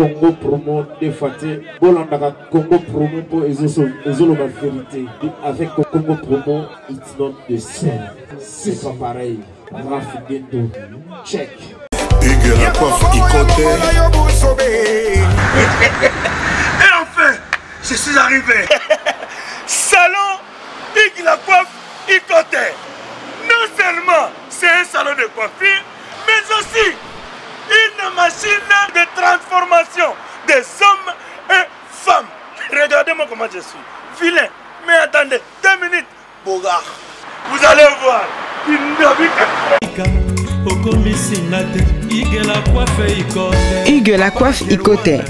Congo promo des fois bolanda Congo promo pour ezolo la vérité avec Congo promo it's not the same, c'est pas pareil. Raph Gendo check Hugues la coiffe Ikoté. Et enfin je suis arrivé. Salon Hugues la coiffe Ikoté. Non seulement c'est un salon de coiffure, mais aussi une machine de transformation des hommes et femmes. Regardez-moi comment je suis. Vilain. Mais attendez, 2 minutes. Bogart. Vous allez voir. Hugues la coiffe Ikoté.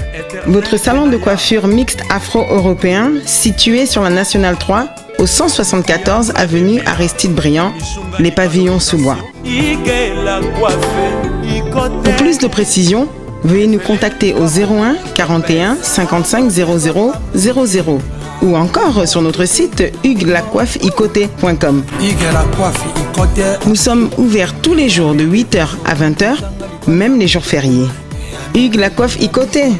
Votre salon de coiffure mixte afro-européen situé sur la Nationale 3 au 174 avenue Aristide Briand, les pavillons sous bois. Pour plus de précisions, veuillez nous contacter au 01 41 55 00 00 ou encore sur notre site hugueslacoiffeikoté.com. Nous sommes ouverts tous les jours de 8h à 20h, même les jours fériés. Hugues la coiffe Ikoté,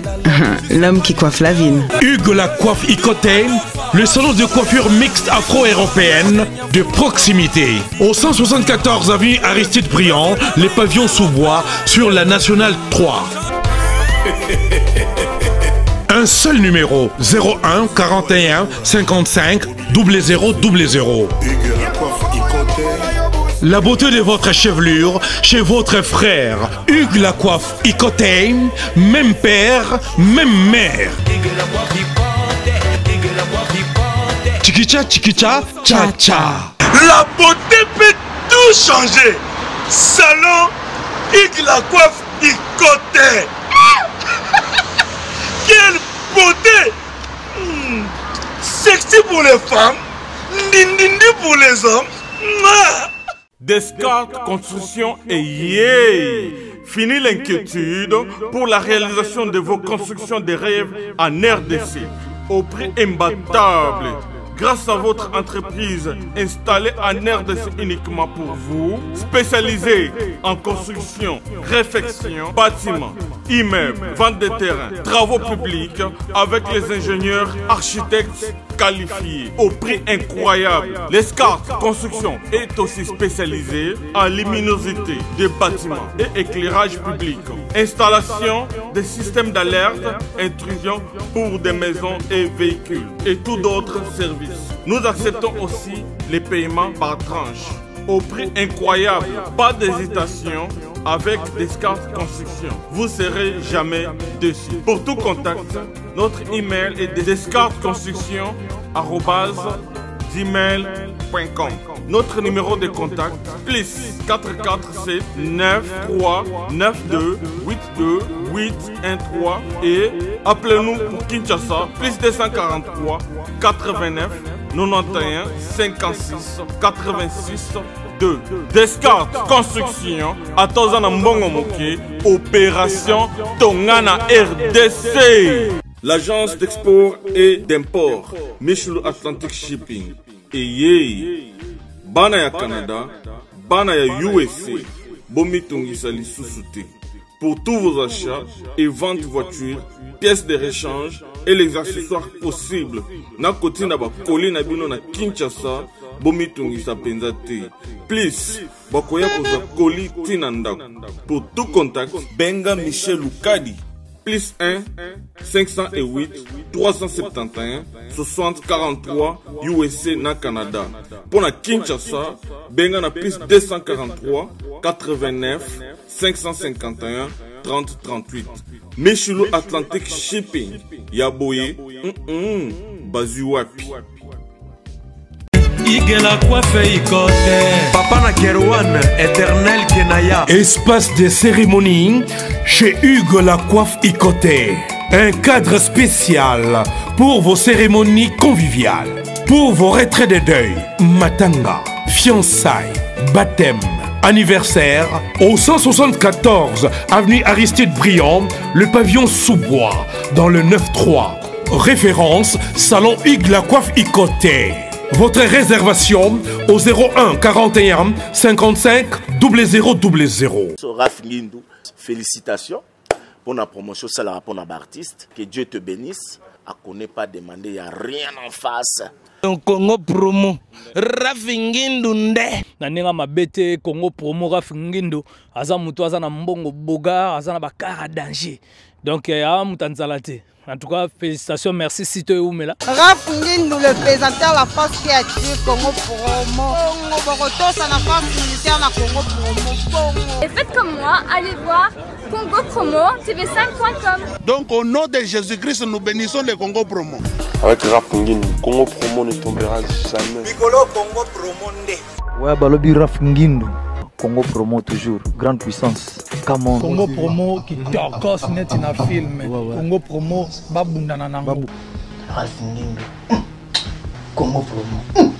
l'homme qui coiffe la ville. Hugues la coiffe Ikoté, le salon de coiffure mixte afro-européenne de proximité. Au 174 avenue Aristide Briand, les pavillons sous bois sur la Nationale 3. Un seul numéro, 01 41 55 00 00. La beauté de votre chevelure chez votre frère. Hugues la coiffe Ikoté, même père, même mère. Chikicha, chikicha, cha cha. La beauté peut tout changer. Salon Hugues la coiffe Ikoté. Quelle beauté! Sexy pour les femmes, dindindi pour les hommes. Descartes Construction et yay! Fini l'inquiétude pour la réalisation de vos constructions de rêves en RDC au prix imbattable. Grâce à votre entreprise installée en RDC uniquement pour vous, spécialisée en construction, réfection, bâtiments, immeubles, vente de terrains, travaux publics, avec les ingénieurs architectes qualifiés au prix incroyable. Descartes Construction est aussi spécialisée en luminosité des bâtiments et éclairage public, installation des systèmes d'alerte, intrusion pour des maisons et véhicules et tout d'autres services. Nous acceptons aussi les paiements par tranche au prix incroyable. Pas d'hésitation avec Descartes Construction. Vous ne serez jamais déçus. Pour tout contact, notre email est descartesconstruction@gmail.com. Notre numéro de contact plus 447 93 92 82 813 et appelez-nous pour Kinshasa plus 243 89 91 56 86 2. Descartes Construction à Tozana Mbongo Moké, opération Tongana RDC. L'agence d'export et d'import Michel Atlantic Shipping et yé bana ya Canada, bana ya USA, bomitungisa lisusu te. Pour tous vos achats et ventes de voitures, pièces de rechange et les accessoires possibles. Na koti na ba koli na bino na Kinshasa, bomitungisa penza te. Please, bakoya koza koli tina ndako. Pour tout contact, benga Michel Lukadi. Plus 1 508 371 60 43 USA na Canada. Pour la Kinshasa, benga na plus 243 89 551 30 38. Michelo Atlantic Shipping. Yaboye, Bazuapi. Papa na Kerouan, éternel Kenaya. Espace de cérémonie chez Hugues la coiffe Ikoté. Un cadre spécial pour vos cérémonies conviviales, pour vos retraits de deuil, matanga, fiançailles, baptême, anniversaire. Au 174 avenue Aristide Briand, le pavillon sous bois, dans le 9-3. Référence Salon Hugues la coiffe Ikoté. Votre réservation au 01 41 55 00 00. Raph Gendo, félicitations pour la promotion, c'est la pour l'artiste. Que Dieu te bénisse. À connaît pas demander, il n'y a rien en face. Congo promo Rafingindu nde naninga mabete Congo promo Rafingindu aza mutu aza na mbongo boga aza na bakara danger donc ya mutanzalate. En tout cas, félicitations, merci Sito Oumela. Rafingindu, le présentateur la force créative Congo promo. Congo ça la force militaire na Congo promo. Et faites comme moi, allez voir Congo promo tv5.com. Donc au nom de Jésus-Christ, nous bénissons le Congo promo. Avec Rafingindu, Congo promo ne tombera jamais. Piccolo Congo promo nde. Ouais, balobi Rafingindu. Congo promo toujours, grande puissance. Come on. Congo promo qui torcos net na film. Congo promo babunda na nango. Rafingindu. Congo promo.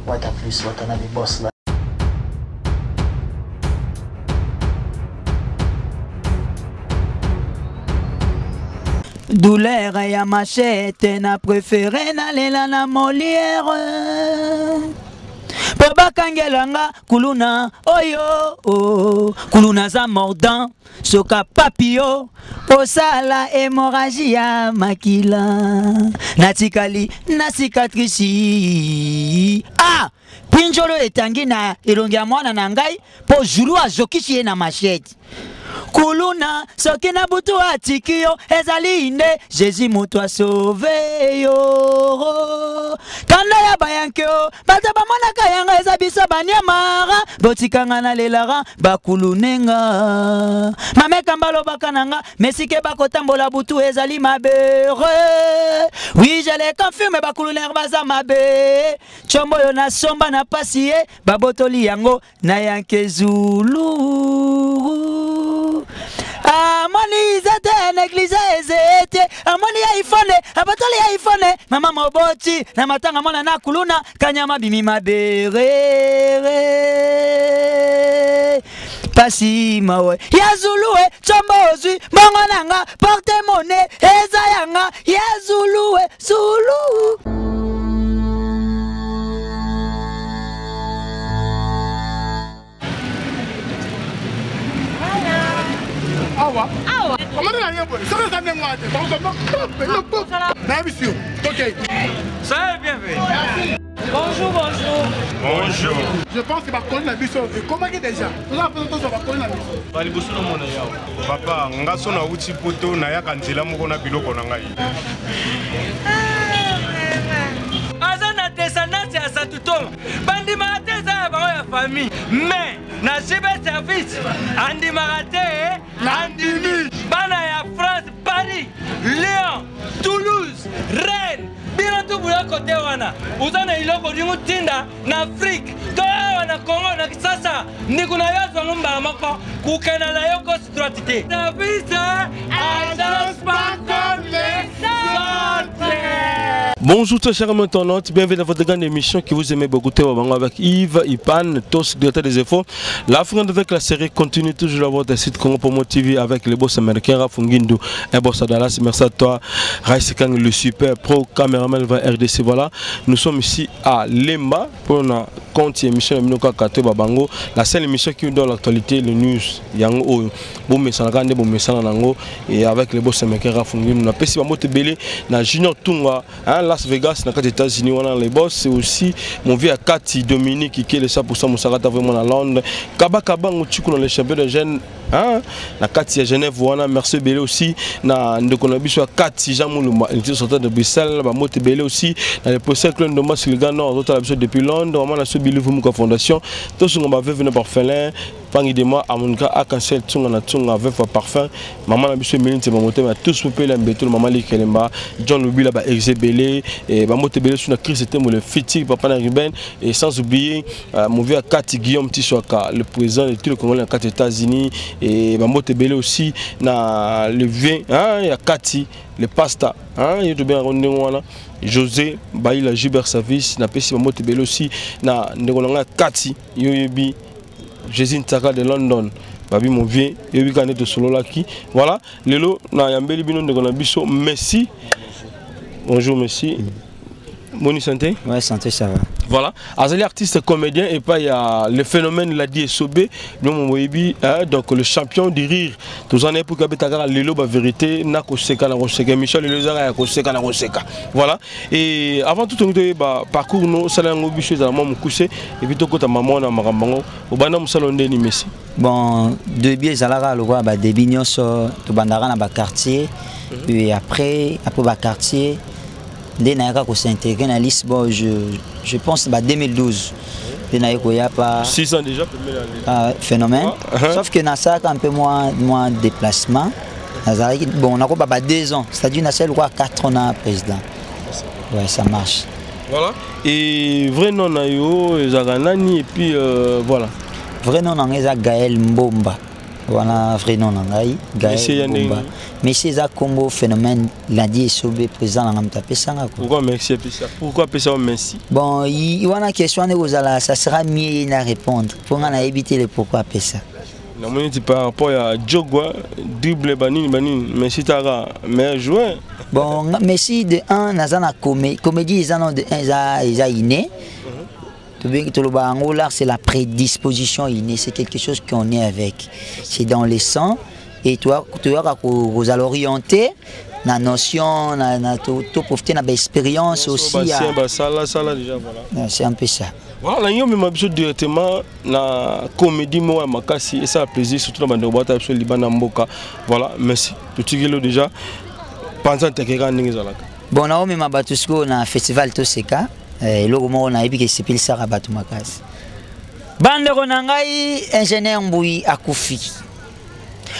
What a plus, what a boss là. Douleur ya machette na préféré na lela na Molière. Baba kangelanga kuluna oyo oh, kuluna za mordant soka papio osala hémorragie ya makila natikali na cicatrice ah pinjolo etangi na elongi ya mwana na ngai po julu azokishi ye na machete kuluna soki na butu atiki yo ezali nde Jésus moto asauve yo kanda ya bayanke yo bato bamonaka yanga eza biso banyamara botikanga na lelaka bakulunenga mameka balobaka nanga mesike bakotambola butu ezali mabere oui je les confirme bakulunenga baza mabe chombo yo na somba na pasi ye babotoli yango na yanke zulu amoni zete neglize ezete amoni ya ifone abatoli ya ifone mama moboti na matanga mona na kuluna kanyama bimi mabere pasi mawe ya zuluwe chombo ozwi bongo nanga porte monnaie eza yanga ya zuluwe zulu. Awa. Comment on a rien fait? Ça va être moi. Ok. Ça est bien fait. Bonjour, bonjour. Bonjour. Je pense que va connaître la mission. Comment est déjà? Nous avons fait ça va connaître la mission. Bali bosono mona yao. Papa, ngaso na uti poto na ya kanzela moko na biloko na ngai. Azana descendance ya Satutonga. Bandi marate za ba ya famille. Mais na civil service andi marate andimi bana ya France, Paris, Lyon, Toulouse, Rennes. Bina tu buya kote wana. Uzana iloko dingu tinda na Afrique. Toa wana Congo na Kisasa. Nikuna yazo ngumba mako kukena na yoko strategy. Service agence pas comme les autres. Bonjour très chers internautes, bienvenue dans votre grande émission que vous aimez beaucoup avec Yves, Ipan, tous directeur des infos. La France avec la série continue toujours à votre site Congo Promo TV avec les boss américains Rafingindu et boss Dallas. Merci à toi Raïs Kang, le super pro caméraman RDC. Voilà, nous sommes ici à Lemba pour une compte émission de Minoka Kato Babango, la seule émission qui nous donne l'actualité, le news Yango Bomesana Nango et avec les boss américains Rafingindu. On a passé Bamote Belé na Junior Tunga Las Vegas, dans les États-Unis, on a les boss. C'est aussi mon vieux Cathy Dominique qui est le 100% Moussarata vraiment à Londres. Kaba on tue les champions de jeunes. Hein? La Cathy à Genève, voilà. Merci Belé aussi. Na Ndekonabiso Cathy Jamoulou, il était sorti de Bruxelles. Bamote Belé aussi. Dans les procès clones de Massilga Nord, d'autres la depuis Londres. Vraiment la Sobilou Vumuka Fondation. Tous ceux qui ont venu par Félin. Pangi de moi, Amunga, Akansel, Tunga, Natunga, avec parfum. Maman a biso Méline, c'est Mamote, mais tous vous payez l'embêteur, Maman Likelemba, John Loubi là-bas, Exebélé, et Mamote Belé sur la crise, c'était le Fiti, Papa Nariben, et sans oublier mon vieux Cathy Guillaume Tissoaka, le président de tout le Congo, les 4 États-Unis, et Mamote Belé aussi, na le vin, il y a Cathy, le pasta, il y a bien rondé, José, Baï la Gilbert Service, na Pessi Mamote Belé aussi, na Ndegonanga Cathy, Yoyebi. Jésus Ntaka de London, Babi mon vieux, et oui, de Sololaki. Voilà, Lelo, na Yambeli Binon de Gonabiso, merci. Bonjour, merci. Bonne santé? Ouais, santé, ça va. Voilà. Azali artiste comédien et pas il y a le phénomène l'a dit Sobé, donc le champion du rire. Tous en est pour que Lelo ba vérité na ko seka na ko seka Michel Lezara ya ko seka na ko seka. Voilà. Et avant tout on ba parcours no sala ngo bicho za maman coucher et puis to ko ta maman na makambango au bana musalo ndeni Messi. Bon, début zalara le roi ba début nyonso to bandara na ba quartier et après ba quartier dès que s'intégrer dans Lisbonne, je pense en 2012. Dès qu'il y a pas 6 ans déjà, phénomène. Sauf que dans ça, un peu moins de déplacement. Bon, on a pas 2 ans, c'est-à-dire qu'on a 4 ans président. Ouais, ça marche. Voilà. Et vrai nom Nayo, Zaganani, et puis voilà. Vrai nom c'est Gaël Mbomba. Voilà, vrai nom Gaël Mbomba. Mais c'est ça combo phénomène lundi et sauvé présent dans la Pessanga. Pourquoi merci? Pourquoi Pessanga merci? Bon, il y a une question ça sera mieux à répondre. Pour éviter le pourquoi Pessanga. Par rapport à Djogwa, double banine, Messi Tara, meilleur joueur. Bon, Messi de 1, Nazana comédie, ils ont de 1, ils ont inné. C'est la prédisposition innée, c'est quelque chose qu'on est avec. C'est dans les sangs. Et toi, tu vas l'orienter, la notion, tu profiter de l'expérience aussi. C'est un peu ça. Voilà, il y a même directement la comédie moi makasi et ça a plaisir surtout dans le boîte sur Liban Mboka. Voilà, merci. Tout le déjà pensant que bon, on a même Batusko na festival Toseka et le moment on a eu que c'est pile ça Batu makasi. Bande Ronangai ingénieur Mboui akufi.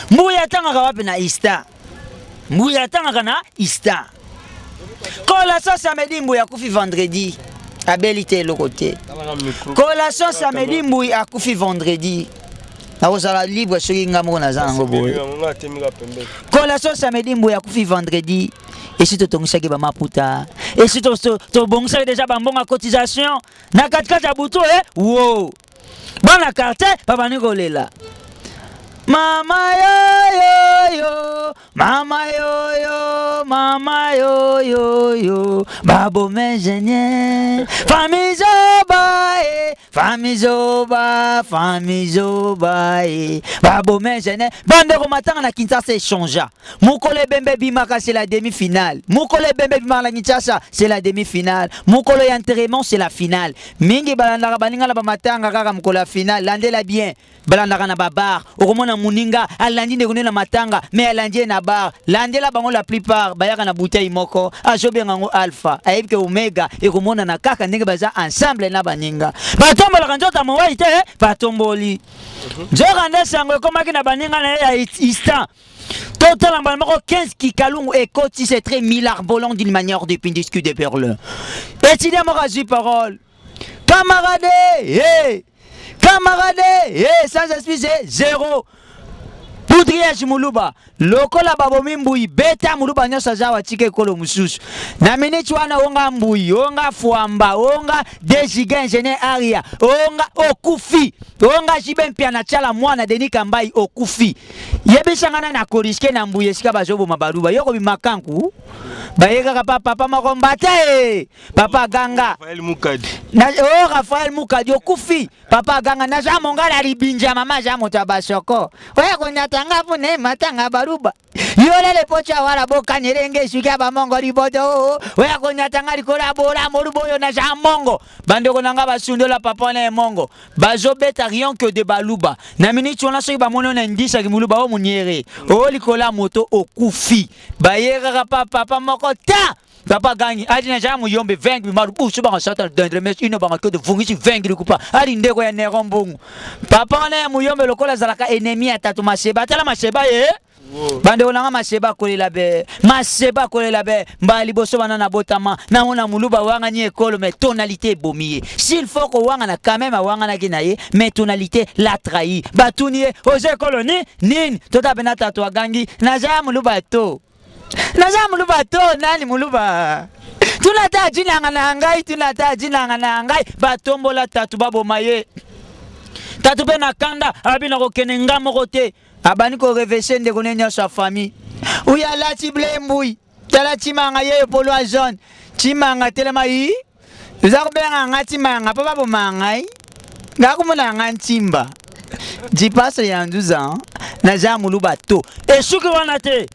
Mbuya tanga wapi na Ista. Mbuya tanga na Ista. Collation samedi Mbuya kufi vendredi. Abilité le côté. Collation samedi Mbuya kufi vendredi. Na osala libre sur ngamo na zango boy. Collation samedi Mbuya kufi vendredi. Et si tu as ba maputa, et si tu as déjà bambonga cotisation, na 4 ya buto wow. Bana carte papa Nicolela. Mama yo yo yo, mama yo yo, mama yo yo yo, babo m'ingénieur, famille zoba, babo m'ingénieur, bande romatanga na Kinshasa échangea, Mukole Bembe Bimaka c'est la demi-finale, Mukole Bembe Bimaka na Kinshasa c'est la demi-finale, Mukole Yanterement c'est la finale, Mingi balandara baninga la bamatanga kaka mukola finale, landela bien, balandara na babar, okomona Muninga, alandi ne na matanga, mais alandi na bar, landela bango la plupart, bayaka na bouteille moko, ajobe ngango alpha, aibke omega, et komona na kaka ndenge baza ensemble na baninga. Batombo la kanjota mwa ite, batomboli. Jorande sango komaki na baninga na ya instant. Total en balmako 15 kikalungu et koti c'est très milarbolant d'une manière de pindiscu de perle. Et mon razu parole. Camarade, hey! Camarade, hey, sans esprit, zéro. Poudriage Muluba, lokola babo mimbuyi, beta Muluba nyosa zawa tike kolo mususu. Na minute wana onga mbuyi, onga fuamba, onga dejiga ingénieur aria, onga okufi, onga jiben piana chala mwana deni kambai okufi. Yebisangana na koriske na mbuyi esika bazobo mabaruba, yoko bimakanku. Bayeka papa makombate, papa ganga. Raphaël Moukadi. Raphaël Moukadi okufi, papa ganga na jamonga la ribinja mama jamota basoko. Oya konyatanga pune matanga baruba. Yole le pocha wala boka nyerenge shuka ba mongo ribodo. Oya konyatanga rikolabora moruboyo na jamongo. Bandeko nanga basundola papa na mongo. Bazobeta rien que de baluba. Na minute on a soki ba mono na ndisa ki muluba o munyere. O likola moto okufi. Bayeka papa moko ta. Papa gagne, adina jamu yombe 20 bimaru usu ba sata d'endre mais une ba que de vungisi 20 likupa ali ndeko ya nerombongo. Papa na muyombe lokola zalaka ennemi atatu maseba tala maseba bande olanga maseba kolela be mbali boso bana na botama na ona muluba wanga ni école mais tonalité bomier s'il faut ko wanga na quand même wanga na kinaye mais tonalité la trahi batuni aux écoles nin tota benata to gangi na ja muluba to nani muluba tunata jinanga na ngai batombola tatu babo maye tatu pe na kanda abina ko kenenga mokote abani ko revêcher de konenya sa famille uya la tible mbui tala timanga ye polo zone timanga telema yi Uzakubera ngatimanga papa bomangai. Ngakumuna ngantimba. Dipasa ya nduza na za muluba to. Et suki wana te.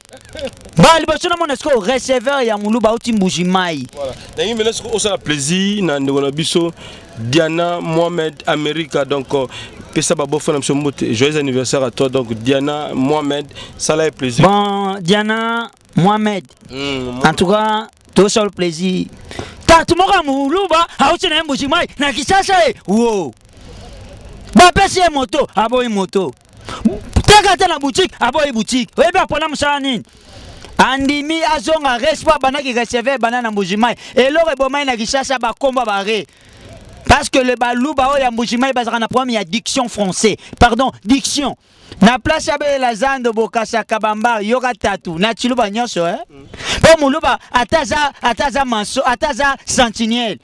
Ba libasona monesko receveur ya muluba uti mbujimai. Voilà. Nangi menesko osala plaisir na ndona biso Diana Mohamed America donc pesa babo fona msombote. Joyeux anniversaire à toi donc Diana Mohamed, ça l'a plaisir. Bon Diana Mohamed. En tout cas, tout ça le plaisir. Tatu moka muluba auti na mbujimai na kisasa wo. Ba pesi moto, aboyi moto. Teka na boutique, aboyi boutique. Weba pona msani. Andimi azonga respa banaki recevoir banana mbujimai. Elore bomai na kisasa ba komba bare. Parce que le balouba o ya mbujimai bazaka na problème ya diction français. Pardon, diction. Na place ya be la zando bokasa kabamba yoka tatu na chiluba nyonso Po muluba ataza manso, ataza sentinelle.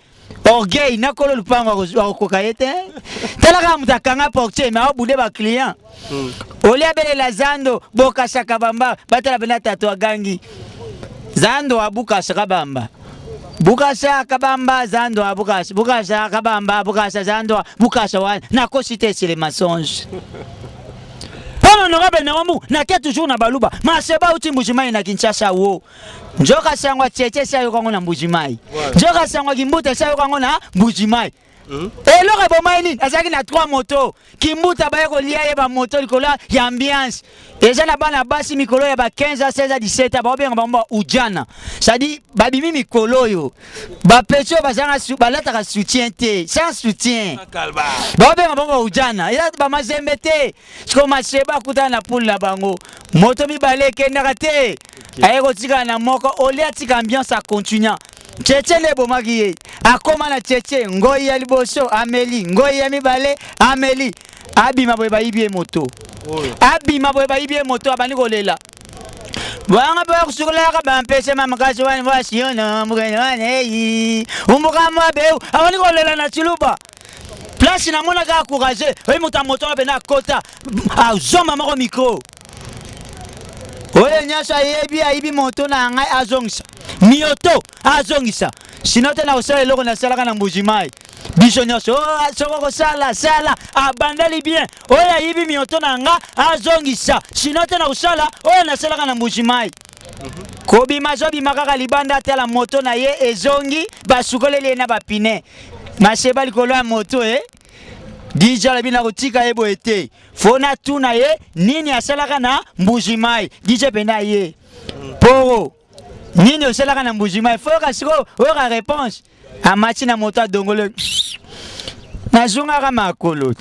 Orgueil, n'a pas le pain au cocaïte. Telegram takanga portier, mais au bout de ba client. Olia bele la zando, boka sakabamba, batala benata to gangi. Zando abuka sakabamba. Buka sakabamba, zando abuka, buka sakabamba, buka zando, buka sawan. Na cosité c'est les mensonges. Pendant honorable Naomu, n'a qu'à toujours na baluba. Ma seba uti mbujimai na Kinshasa wo. Njoka sangwa tcheche sa yokango na mbujimai. Njoka sangwa kimbuta sa yokango na mbujimai. Et l'autre bomai ni, azaki na 3 motos. Kimbuta ba yako liya ye ba moto likola ya ambiance. Et ça na bana basi mikolo ya ba 15 à 16 à 17 ba obenga bamba ujana. Ça dit babimi mikolo yo. Ba pecho ba zanga balata ka soutien te, sans soutien. Ba obenga bamba ujana. Ila ba mazembete. Siko maseba kuta na poule na bango. Moto mi bale kenda kate. Ayeko tika na moko olia tika ambiance a continue. Tcheche le bomaki akoma na tcheche ngoi ya liboso Amélie ngoi ya mibale Amélie abima boye baibie moto abima boye baibie moto abani kolela banga ba kusukola ka bampese mama kaso wani wasiona mugani hey umuka mabeu abani kolela na chiluba place na mona ka courage oi moto moto na kota a zoma mako micro oye nyasha yebi aibi moto na ngai azongisa mioto azongisa sinote na osala eloko na sala kana mbujimai biso nyonso soko sala abandali bien oya yibi mioto na nga azongisa sinote na osala oya na sala kana mbujimai kobima zobima kaka libanda tela moto na ye ezongi basukoleli na bapine maseba likolo ya moto Dija la bina kotika ebo ete fona tuna ye nini asalaka na mbujimai dija pena ye poro nini osalaka na mbujimai foka siko oka réponse amachi na moto dongole na zunga kama makolo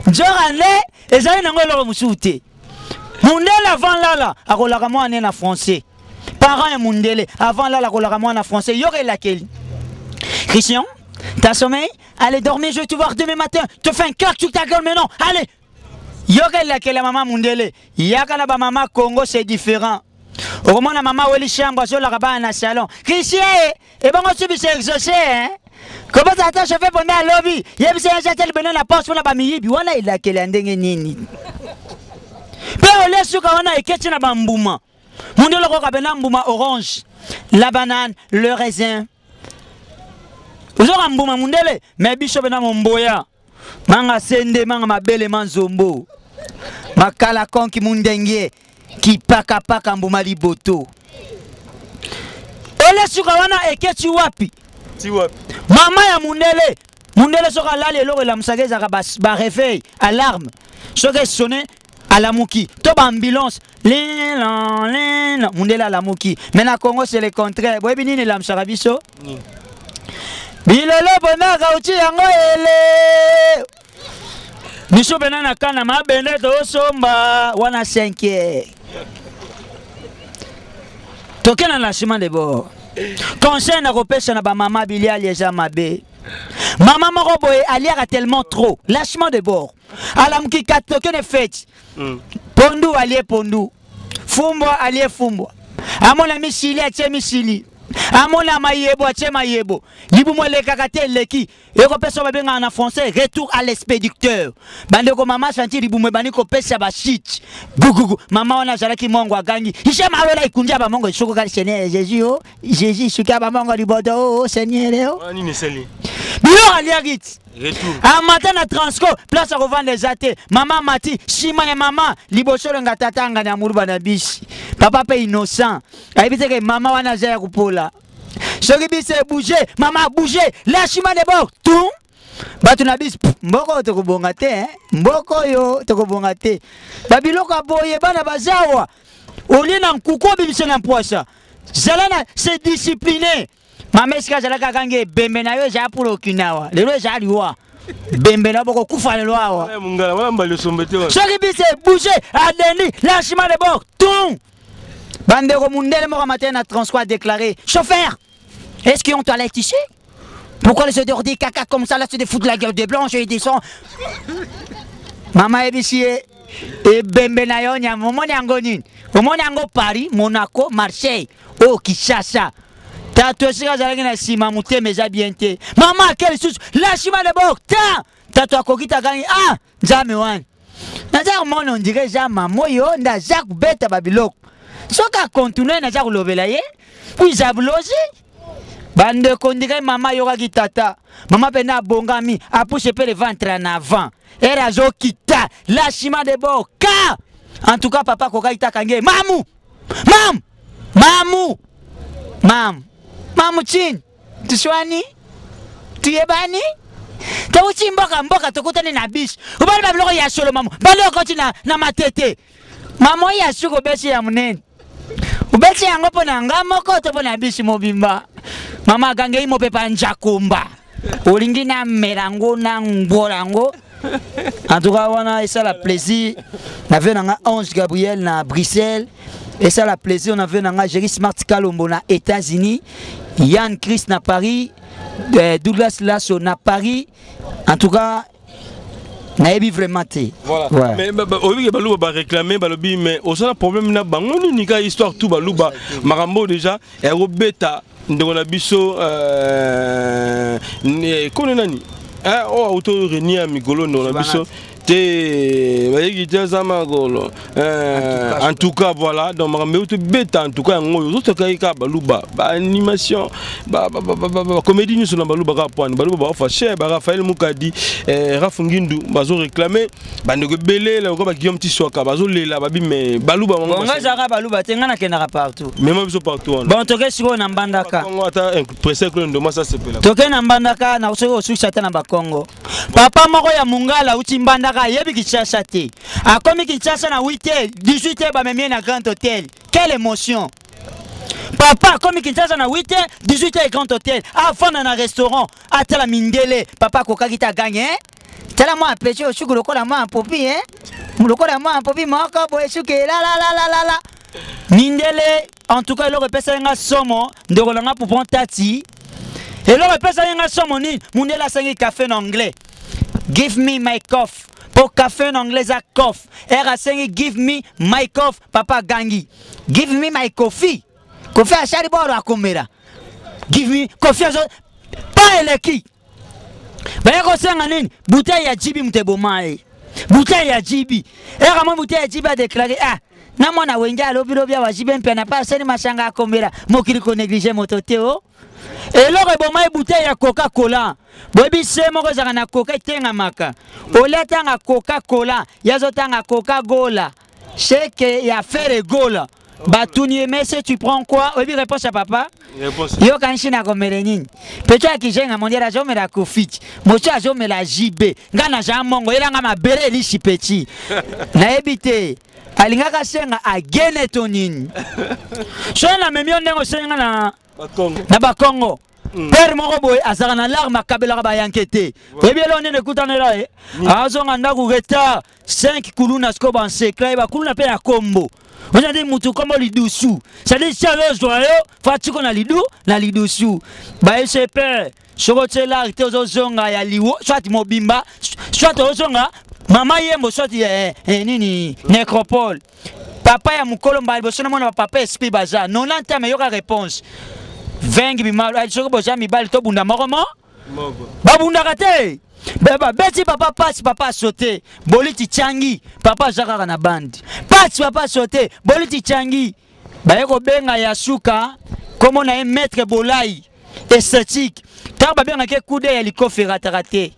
njora ne ezali nango eloko musute mundele avant lala akolaka mwana na français parents ya mundele avant lala akolaka mwana français yoke laquelle Christian t'as sommeil? Allez dormir, je vais te voir demain matin. Te fais un claque sur ta gueule maintenant. Allez. Yoka la kele maman mundele. Yaka na ba maman Congo c'est différent. Au moment la maman Weli chambre sur la rabat na salon. Christian et bon on subit c'est exaucé hein. Comment ça t'as chauffé pendant la lobby? Yeb c'est un jatel benen la poste pour la bamiyi bi wana ila kele ndenge nini. Pe ole suka wana eketi na bambuma. Mundele ko kabena mbuma orange. La banane, le raisin. Vous aurez un bon mundele, mais bicho bena momboya. Manga sende, manga mabele manzombo. Makala konki mundenge, ki paka paka mbuma liboto. Ele suka wana eketi wapi? Ti wapi? Mama ya mundele. Mundele soka lale lore la msageza ba réveil, alarme. Soka sonné à la mouki. Toba ambulance. Mundele à la mouki. Mais na Congo c'est le contraire. Boyebi nini la msarabiso? Bilelo bona kauchi yango ele. Biso benana kana mabende to somba wana 5e. Tokena na chemin de bord. Conseil na kopesa na ba mama bilia lieza mabe. Maman moko boye aliaka tellement trop. Lâchement de bord. Alamki katokene fête. Pondu alie pondu. Fumbo alie fumbo. Amona misili atie misili. Amona mayebo atie mayebo. Libu mwele kakate leki. Eko peso babenga en français retour à l'expéditeur. Bande ko mama chanti libu mwe bani ko pesa ba shit. Gugugu. Mama wana zalaki mongo agangi. Isha mawela ikunja ba mongo shoko kali Seigneur Jésus oh. Jésus suka ba mongo libodo oh Seigneur oh. Nini seli? Bilo aliagit. Retour. Un matin na transco, place à revendre les athées. Maman Mati, Shima et maman, liboso nga tatanga na muruba na bishi. Papa pe innocent. Aibite que maman wana zaya kupola. Soki bise bouger, maman bouger, la Shima de bord, tout. Batu na bis, mboko toko bongate, hein? Mboko yo toko bongate. Babiloko aboye bana bazawa. Oli na nkuko bibise na poisa. Zalana c'est discipliné. Maman est-ce que j'ai la gangue bembe na yo ja pour okinawa. Le lo ja liwa. Bembe na boko kufa le loa. Mungala wala mbali sombete wa. Soki bise bouger, adeni, la Shima de bord, tout. Bande ko mundele mo matin na transport déclaré. Chauffeur, est-ce qu'ils ont toilette ici? Pourquoi les odeurs des caca comme ça là se foutent de la gueule de blanche et des sons? Maman ebisie et bembe na yo nya momo nyango nini? Momo nyango Paris, Monaco, Marseille, oh Kinshasa. Tato sika zalaki na sima muteme za biente. Maman quelle chose? La Shima de bord. Tato akokita gani ah nzame wan. Naza mon on dirait ja maman yo nda Jacques beta babiloko. Soka continuer na ja kulobela ye. Puis zablozi. Bande kondire maman yoga tata. Maman pena bongami a poussé le ventre en avant. Era zo kita la Shima de bord. Ka. En tout cas papa koka itakange. Mamu. Mam. Mamu. Mam. Mamu chin. Tuswani. Tuyebani. Tawuchi mboka tokutane na bish. Ubali babiloko ya solo mamu. Balo koti na matete. Mamu ya suko besi ya munene. Ubeti yango pona ngamo koto pona bishi mobimba. Mama gange imo pepa njakumba. Olingi na merango na ngborango. En tout cas, on a ça la plaisir. On avait un Ange Gabriel na Bruxelles. Et ça la plaisir, on avait un Jerry Smart Kalombo na États-Unis. Yann Chris na Paris. Douglas Lasso na Paris. En tout cas, naebi vraiment té. Voilà. Ouais. Mais obi baluba ba réclamer balobi mais au seul problème na bango ni ka histoire tout baluba marambo déjà et robeta ndeko na biso kone nani oh auto reni amigolo ndeko na biso te bayegi te zama golo en tout cas voilà donc marambo tout beta en tout cas ngoyo tout ka baluba ba animation ba comédie nous na baluba ka point baluba ba fa cher ba Raphaël Mukadi Rafungindu bazo réclamer ba ndeko belé la ko ba Guillaume Tissoka bazo lela babi mais baluba ngo nga zaka baluba te ngana kenaka partout même biso partout bon toke siko na mbandaka ngo ata presse que ndo masa sepela toke na mbandaka na siko suisa ta na bakongo papa moko ya mungala uti mbandaka yebi Kinshasa te akomi Kinshasa na 8h 18h ba memie na Grand Hôtel. Quelle émotion. Papa comme Kinshasa na 8h 18h Grand Hôtel avant dans un restaurant à tela mindele papa kokaki ta gagné tela moi appelé au suku lokola moi en popi hein lokola moi en popi moko boye suke la mindele en tout cas le repesa nga somo ndeko nga pour prendre tati et le repesa nga somo ni mundela sangi café en anglais give me my coffee. Pour café en anglais à coffre. Era sengi give me my coffee papa gangi. Give me my coffee. Coffee a chari boro akomera. Give me coffee pas eleki. Baya ko senga nini? Bouteille ya jibi mtebo mai. Bouteille ya jibi. Era mo bouteille ya jibi a déclaré ah na mona wenga lobi wa jibi mpe na pas seni mashanga akomera. Mokili ko négliger mototeo. Et là, il y a une bouteille de Coca-Cola. Bobi se moko zaka na Coca tenga maka. Oleta nga Coca-Cola, yazo tanga Coca-Cola. C'est que ya faire gola. Batuni mais tu prends quoi? Obi réponse à papa. Réponse. Yo kanshi na komerenini. Pecho akijenga mondiala jome la Kofit. Mocho jome la JB. Ngana ja mongo elanga mabere li chipeti. Na ebite. Alingaka senga agene tonini. Shona memio ndengo senga na Bakongo. Père moko boy azaka na larme akabela ba yankete. Ebelo nene kutanela azonga ndaku retard 5 kuluna sko ban secret ba kuluna pe ya kombo. On a dit mutu kombo lidusu. Ça dit sérieux joyeux, fatiko na lidusu. Ba SPR, chokotela arité ozonga ya liwo, soit mobimba, soit ozonga mama yembo soit nini nécropole. Papa ya mukolo mbali bosona mona papa esprit baza. 90 mais yoka réponse. 20 bimalo ay soko boja mibali to bunda mokomo babunda kate beba beti papa passe papa sauter boliti changi papa jaka na bandi passe papa sauter boliti changi ba yeko benga ya suka comme on a un maître bolai esthétique. Tarba bien que coup d'œil l'ikofi raté.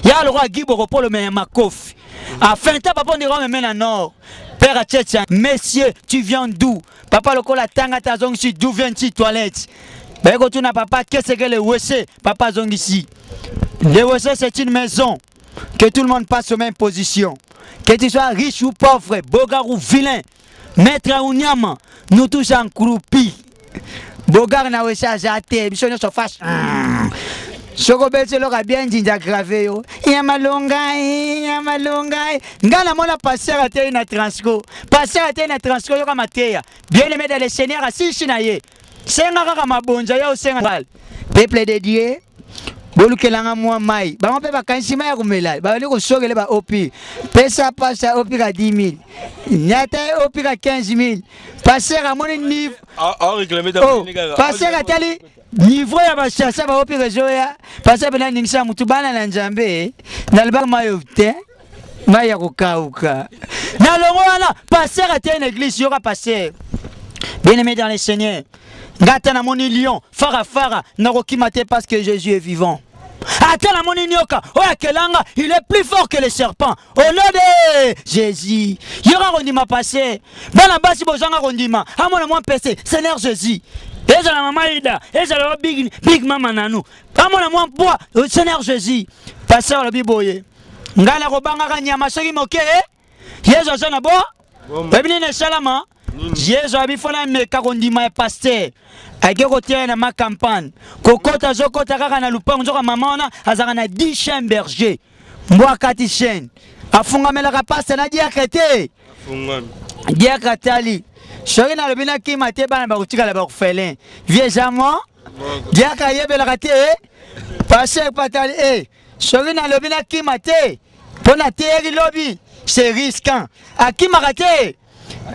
Ya le roi Guibo pour le même makofi. Afin ta papa on ira même en nord. Père Atchetcha, messieurs, tu viens d'où? Papa le kola tanga ta zong si d'où viens-tu toilette? Ben quand tu n'as papa, qu'est-ce que le WC? Papa zong ici. Le WC c'est une maison que tout le monde passe aux mêmes positions. Que tu sois riche ou pauvre, bogar ou vilain, maître ou nyama, nous tous en croupi. Bogar na WC a jaté, biso no se fâche. Soko bete lo bien dinja gravé yo. Ya malongai. Ngana mona passer à terre na transco. Passer à terre na transco yo kama teya. Bien aimé dans le Seigneur asisi na ye. Senga kaka mabonja yo senga. Peuple de Dieu. Bolukelanga mwa mai. Ba mpe ba kansima ya kumela. Ba liko sogele ba opi. Pesa pasa opi ka 10 000. Nyata opi ka 15 000. Passer à mon niveau. Passer à tali niveau ya bashasa ba opi rejo ya. Passer bena ningisa mutu bana na Nzambe. Na liba mayo te. Maya kokauka. Na longo wana passer à une église yoka passer. Bien-aimé dans le Seigneur. Gata na moni lion, fara, naroki mate parce que Jésus est vivant. Attends la moni nyoka, oya kelanga, il est plus fort que les serpents. Au nom de Jésus, yora rondima passé. Bana basi bozanga rondima, amona moi pese, Seigneur Jésus. Eza la mama ida, eza la big mama nanou. Amona moi bois, Seigneur Jésus. Pasteur le biboye. Ngala robanga kanyama soki moke, Yezo zana bo. Bebini ne salama. Jésus a bifona meka kondima pasteur. Ake kotia na ma campagne. Kokota zokota kaka na lupango zoka mama ona azaka na 10 chiens bergers. Mbwa kati chien. Afunga melaka pasteur na dia kete. Afunga. Dia katali. Shori na lobina ki mate bana ba kutika la ba kufelin. Viejamo. Dia ka yebela kate. Pasteur patali shori na lobina ki mate. Pona teri lobby, c'est risquant. Aki makate.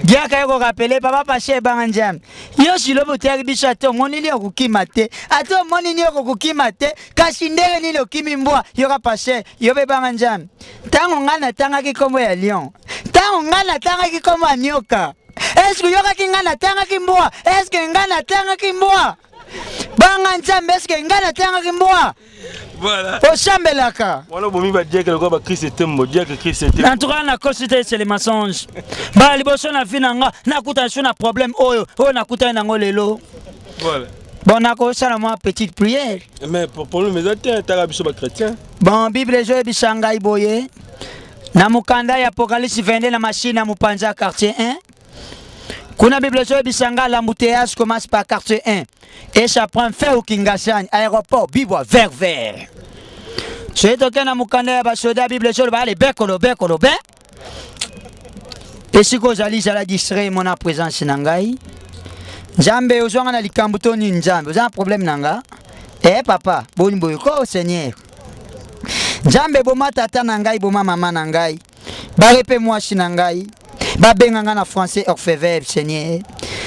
Dia ka yoko rappeler papa pasteur banganjam. Yo si lobo teri bisato monili okukimate. Ato monili okukimate kasi ndenge ni lokimi mbwa yoka pasteur yobe banganjam. Tango ngana tanga ki kombo ya lion. Tango ngana tanga ki kombo ya nyoka. Est-ce que yoka ki ngana tanga ki mbwa? Est-ce que ngana tanga ki mbwa? Banganjam est-ce que ngana tanga ki mbwa? Voilà. Au Chambelaka. Voilà, bon, il va dire que le gars va crier cet homme, dire que Christ était. En tout cas, on a consulté c'est les mensonges. Bah, les bossons na finanga, na coûtation na problème, oh, na coûtation na ngolelo. Voilà. Bon, on a commencé à moi petite prière. Mais pour nous, mais attends, t'as la biso chrétien. Bon, Bible je bisanga iboye. Na mukanda ya Apocalypse 22 na machine na mupanza quartier 1. Kuna Bible je bisanga l'embouteillage commence par quartier 1. Et ça prend fin au Kingashan, aéroport, Bibois, vert. Je suis toqué dans mon canard, basoda, Bible, je vais aller bekolo. Et si vous allez, j'allais distraire mon présence nangai. Jambe, vous avez un likambuto ni njambe, vous avez un problème nanga. Eh papa, bon boyko, Seigneur. Jambe, boma tata nangai, boma maman nangai. Barepe moi sinangai. Babenganga na français orfèvre, Seigneur.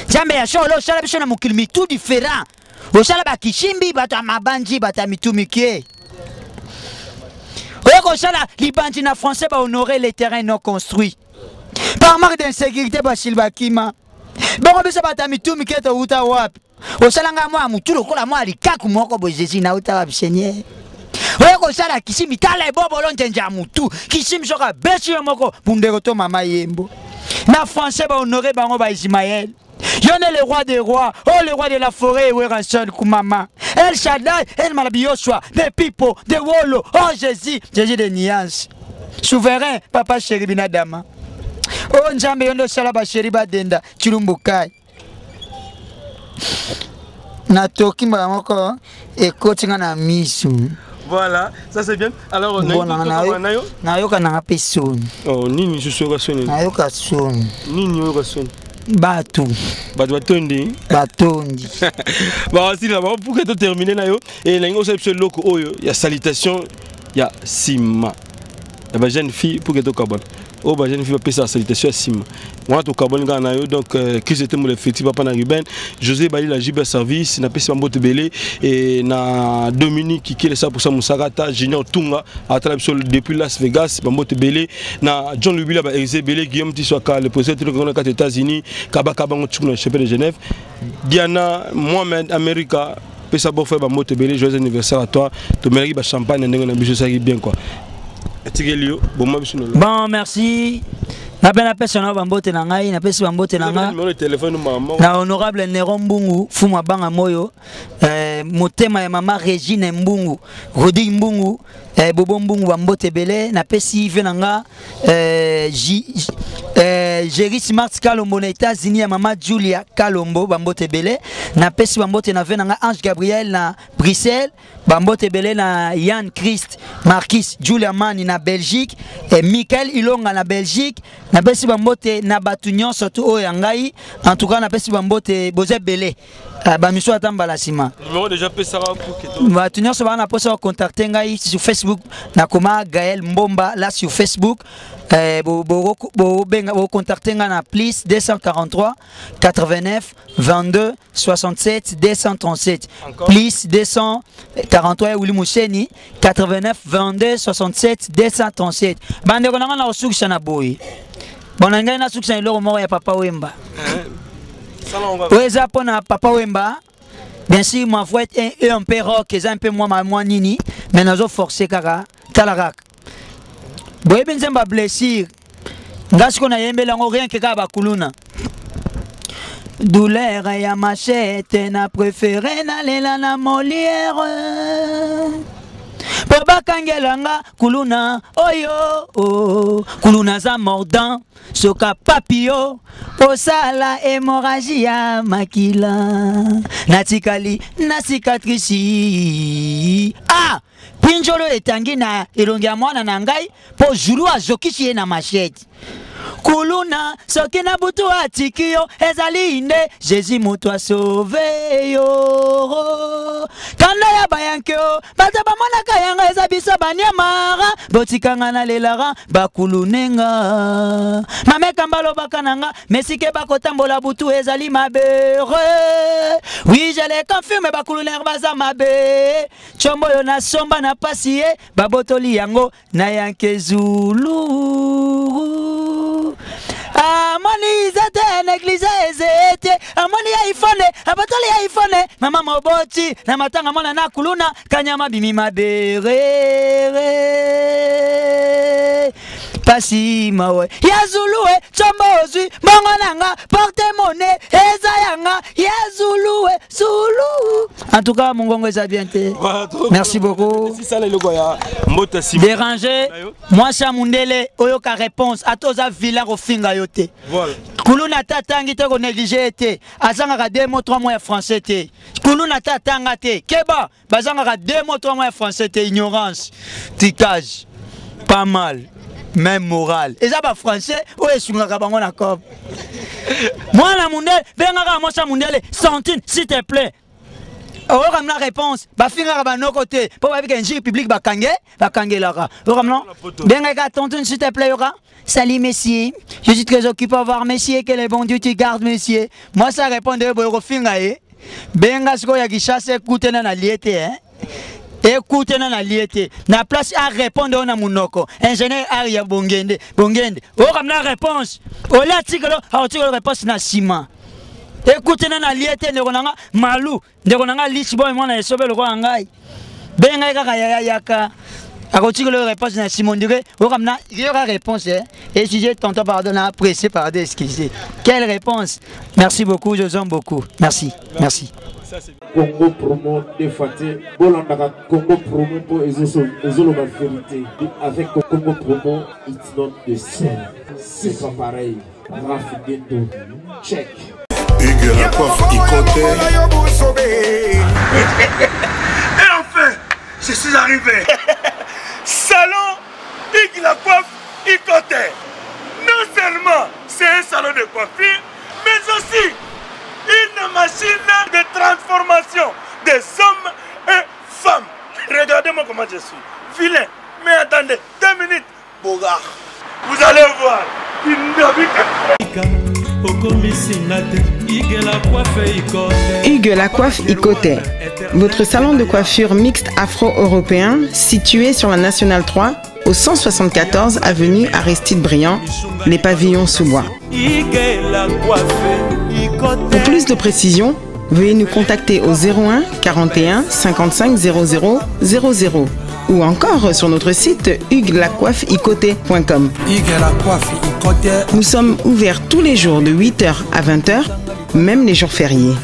Jambe ya sholo shala bishona mukilimi tout différent. O shala ba kishimbi bata mabanji bata mitumike. O shala libanji na français ba honorer les terrains non construits. Par manque d'insécurité ba silbakima. Bongo bisa bata mitumike to uta wap. O shala nga mwa mutulo kola mwa likaku moko bo Jésus na uta wap Seigneur. O shala kishimbi tala bobo lontenja mutu. Kishimbi soka beshi moko bundeko to mama yembo. Na français ba honorer bango ba Ismaël. Y'en est le roi des rois, oh le roi de la forêt, où est Ranson Koumama. El Shaddai, El Malabioshua, des Pipo, des Wolo, oh Jésus de Nias. Souverain, papa chéri binadama. Oh Nzambe yondo salaba chéri badenda, chirumbukai. Natoki mbamoko, ekotinga na misu. Voilà, ça c'est bien. Alors, nayoka na pesoni. Oh, nini susoka soni. Nayoka soni. Nini yoka soni. Batu. Batondi. Bah, si là, pour que tu termines là, et là, on sait loko oyo, il y a salutation, il y a Sima. Il y a jeune fille pour que tu cabane. Oh, bah, jeune fille va payer sa salutation à Sima. Moi, tu cabane gana donc Chris était mon effectif papa na Ruben, José Bali la Jiba service, na pesa mbote belé et na Dominique qui est ça pour ça Musagata, Junior Tunga à travers depuis Las Vegas, mbote belé na John Lubila ba Exé belé Guillaume Tiswaka le président de les États-Unis, Kabaka Bango Tchouno chef de Genève, Diana Mohamed America pesa bo faire ba moto belé joyeux anniversaire à toi. To mérite ba champagne ndenge na biso ça bien quoi. Bon, merci. Na ben apesa na bambote na ngai, na pesi bambote na nga. Na honorable Néron Mbungu, fuma banga moyo. Motema ya mama Régine Mbungu, Rodi Mbungu, Bobo Mbungu bambote belé, na pesi venanga Jerry Smart Kalombo na États-Unis ya mama Julia Kalombo bambote belé, na pesi bambote na venanga Ange Gabriel na Bruxelles, bambote belé na Yann Christ, Marquis Julia Mani na Belgique, et Michael Ilonga na Belgique. Na pesi bambote na batu nyonso tu oyo ngai, en tout cas na pesi bambote boze belé. Ba miso atamba la sima. Numéro déjà pesa pour que batu nyonso bana posa contacter ngai sur Facebook na koma Gaël Mbomba là sur Facebook. Bo contacter ngai na plus 243 89 22 67 237 plus 243 Willy Moucheni 89 22 67 237. Bande konanga na osukisha na boy. Bonanga na sukisha iloko moko ya Papa Wemba. Weza pona Papa Wemba. Bien sûr ma voix est un peu rock, un peu moi nini, mais nous avons forcé kaka talarak. Boye benzemba blessure. Ngasko na yembe lango rien que ka bakuluna. Douleur ya machette na préféré na lela na Molière. Baba kangelanga kuluna oyo oh, kuluna za mordant soka papio osala hémorragie ya makila natikali na cicatrice ah pinjolo etangi na elongi ya mwana na ngai po julu azokisi ye na machete kuluna soki na butu atiki yo ezali nde Jésus moto asauve yo kanda ya bayanke yo bato bamonaka yanga eza biso banyamara botikanga na lelara bakulunenga mameka balobaka nanga mesike bakotambola butu ezali mabere oui je les confirme bakulunenga baza mabe chombo yo na somba na pasi ye babotoli yango na yanke zulu amoni zete neglize ezete amoni ya ifone abatali ya ifone mama moboti na matanga mona na kuluna kanyama bimi mabere pasi mawe ya zuluwe chombo ozwi bongo nanga porte monnaie eza yanga ya zuluwe zulu en tout cas mon gongo eza bien te merci beaucoup déranger moi Chamundele oyoka réponse atoza villa rofinga yote kuluna tatangi te ko négliger te azanga 2 mots 3 mots français te kuluna tatanga te keba bazanga 2 mots 3 mots français te ignorance ticage pas mal même moral et ça ba français o esungaka bango na cop moi la Mundele venga moi Chamundele Santine s'il te plaît. Oh, la réponse, bafinga ba no côté, pour avec un jeu public bakangé lara. Oh, ramnon, bien tonton s'il te plaît, Yora. Salut messieurs, je suis très occupé à voir messieurs que les bons dieux tu gardes messieurs. Moi ça répond de boyrofinga benga sko ya kichasse écoutez na liété hein. Écoutez na liété. Na place à répondre na munoko. Ingénieur Aria Bongende. Oh, ramnon réponse. Oh là tigolo, la réponse na ciment. Écoutez na liété ndekonanga malu ndekonanga lichboy mwana esobe lokwa ngai benga kaka yaka akotiki le réponse na Simon Duré okamna yoka réponse et si j'ai tonton pardon na pressé pardon excusez quelle réponse merci beaucoup je vous aime beaucoup merci Congo promo défaté bolandaka Congo promo pour ezolo la vérité avec Congo promo it's not the same c'est pas pareil Rafidendo check Hugues la coiffe Ikoté. Et enfin, je suis arrivé. Salon Hugues la coiffe Ikoté. Non seulement c'est un salon de coiffure, mais aussi une machine de transformation des hommes et femmes. Regardez-moi comment je suis. Vilain. Mais attendez, 2 minutes. Bogart. Vous allez voir. Hugues la coiffe Ikoté, votre salon de coiffure mixte afro-européen situé sur la Nationale 3 au 174 avenue Aristide Briand, les pavillons sous bois. Pour plus de précisions, veuillez nous contacter au 01 41 55 00 00 ou encore sur notre site huguelacoiffeicoté.com. Nous sommes ouverts tous les jours de 8h à 20h, même les jours fériés.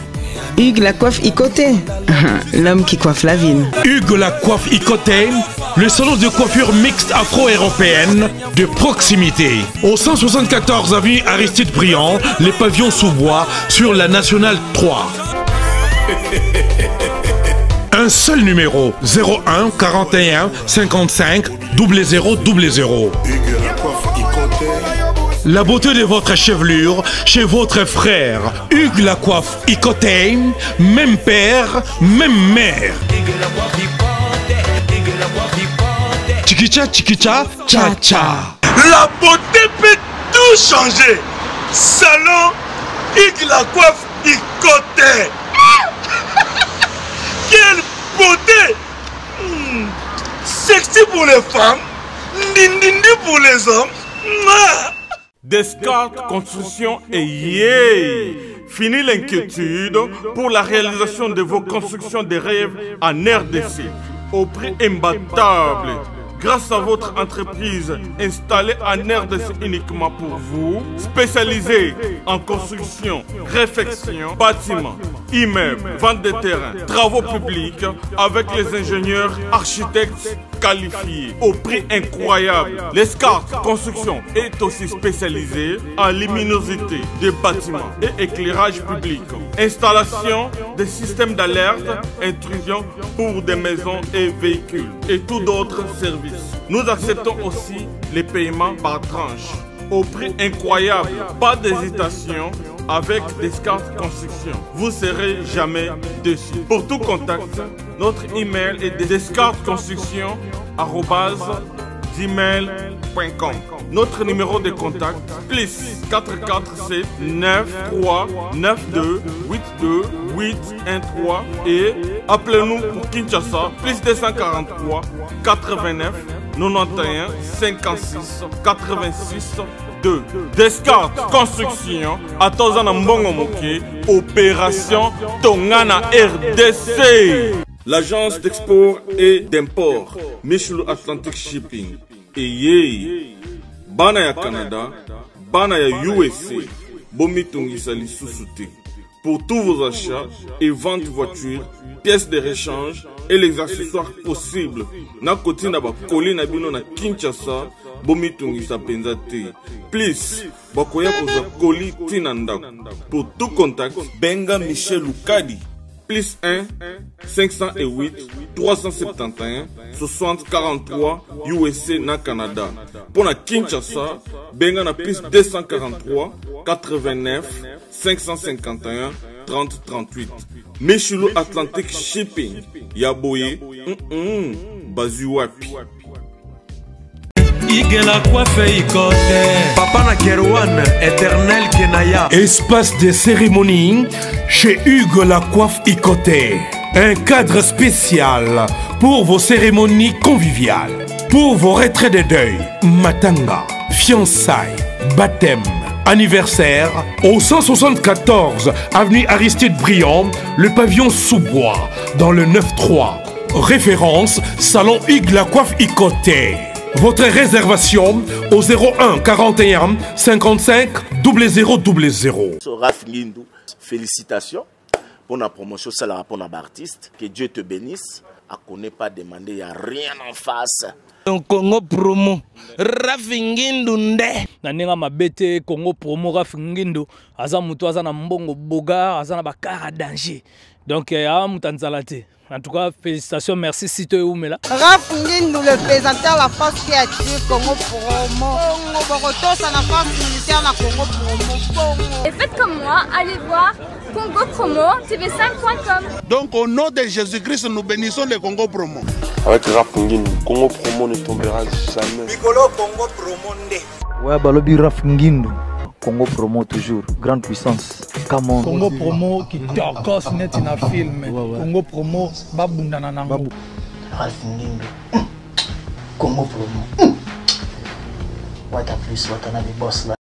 Hugues la coiffe Icoté, l'homme qui coiffe la ville. Hugues la coiffe Icoté, le salon de coiffure mixte afro-européenne de proximité. Au 174 avenue Aristide Briand, les pavillons sous bois sur la Nationale 3. Un seul numéro, 01 41 55 00 00. La beauté de votre chevelure chez votre frère. Hugues la coiffe Icoté, même père, même mère. Chikicha, chikicha, cha cha. La beauté peut tout changer. Salon Hugues la coiffe Icoté. Quelle beauté! Sexy pour les femmes, dindindi pour les hommes. Descartes Construction et yay! Fini l'inquiétude pour la réalisation de vos constructions de rêves en RDC au prix imbattable. Grâce à votre entreprise installée en RDC uniquement pour vous, spécialisée en construction, réfection, bâtiments, immeubles, vente de terrains, travaux publics, avec les ingénieurs architectes qualifiés au prix incroyable. Descartes Construction est aussi spécialisée en luminosité des bâtiments et éclairage public, installation des systèmes d'alerte, intrusion pour des maisons et véhicules et tout d'autres services. Nous acceptons aussi les paiements par tranche au prix incroyable. Pas d'hésitation avec Descartes Construction. Vous ne serez jamais déçus. Pour tout contact, notre email est descartesconstruction@gmail.com. Notre numéro de contact, plus 447 93 92 82 813 et appelez-nous pour Kinshasa, plus 243 89 91 56 86 2. Descartes Construction à Tozana Mbongo Moké, opération Tongana RDC. L'agence d'export et d'import Michel Atlantic Shipping et yé bana ya Canada, bana ya USA, bomitungisa lisusuté. Pour tous vos achats et ventes de voitures, pièces de rechange et les accessoires possibles. Na koti na ba koli na bino na Kinshasa, bomitungisa penzate. Please, bakoya koza koli tinandako. Pour tout contact, benga Michel Lukadi. Plus 1 508 371 60 43 USA na Canada. Pour la Kinshasa, benga na plus 243 89 551 30 38. Michelo Atlantic Shipping. Yaboye, Bazuapi. Igela coiffe Icoté. Papa na Kerouan, éternel Kenaya. Espace de cérémonie chez Hugues la coiffe Icoté. Un cadre spécial pour vos cérémonies conviviales. Pour vos retraits de deuil, matanga, fiançailles, baptême, anniversaire. Au 174 avenue Aristide Briand, le pavillon sous bois, dans le 9-3. Référence, salon Hugues la coiffe Icoté. Votre réservation au 01 41 55 00 00. Raph Nguindou, félicitations pour la promotion, c'est la pour l'artiste. Que Dieu te bénisse. À connaît pas demander, il n'y a rien en face. Congo promo Raph Nguindou nde naninga mabete Congo promo Raph Nguindou aza mutu aza na mbongo boga aza na bakara danger donc ya mutanzalate. En tout cas, félicitations, merci Sito Oumela. Raph Nguindou, le présentateur la force créative Congo promo. Et faites comme moi, allez voir Congo promo tv5.com. Donc au nom de Jésus-Christ, nous bénissons le Congo promo. Avec Raph Nguindou, Congo promo ne tombera jamais. Piccolo Congo promo nde. Ouais, balobi Raph Nguindou. Congo promo toujours, grande puissance. Come on. Congo promo qui torcos net na film. Congo promo babunda na nango. Raph Nguindou. Congo promo. What a plus, what a boss là.